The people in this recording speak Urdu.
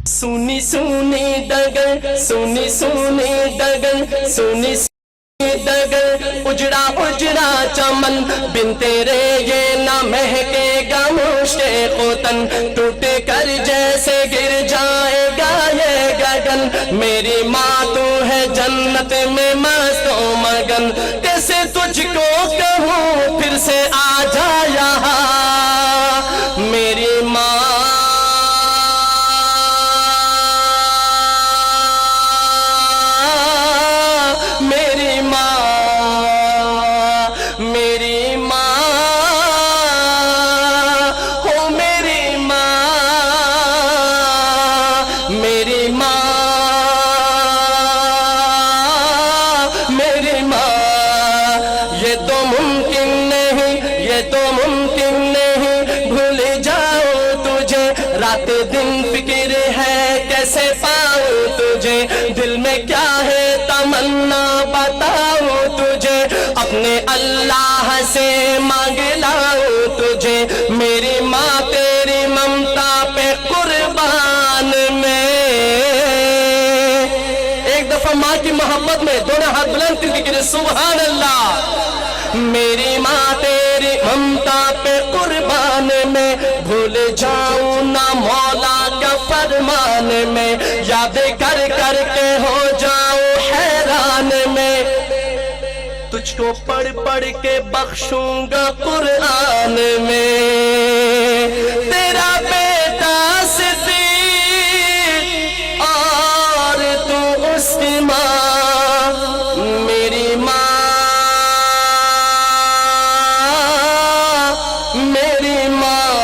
سونی سونی ڈگر سونی سونی ڈگر سونی ڈگر اجڑا اجڑا چمن بن تیرے یہ نہ مہکے گا مشتے خوتن ٹوٹ کر جیسے گر جائے گا یہ گگن میری ماں تو ہے جنت میں مست و مگن کیسے تجھ کو کہوں پھر سے آ جا یہاں میری ماں رات دن فکر ہے کیسے پاؤں تجھے دل میں کیا ہے تمنا بتاؤں تجھے اپنے اللہ سے مانگ لاؤں تجھے میری ماں تیری ممتا پہ قربان میں ایک دفعہ ماں کی محبت میں دونوں ہاتھ بلند کر کے سبحان اللہ میری ماں تیری ممتا پہ قربان میں بھول جاؤں نہ مولا کا فرمان میں یاد کر کر کے ہو جاؤں حیران میں تجھ کو پڑھ پڑھ کے بخشوں گا قرآن میں تیرا بیٹا صدیق اور تو اس کی ماں میری ماں میری ماں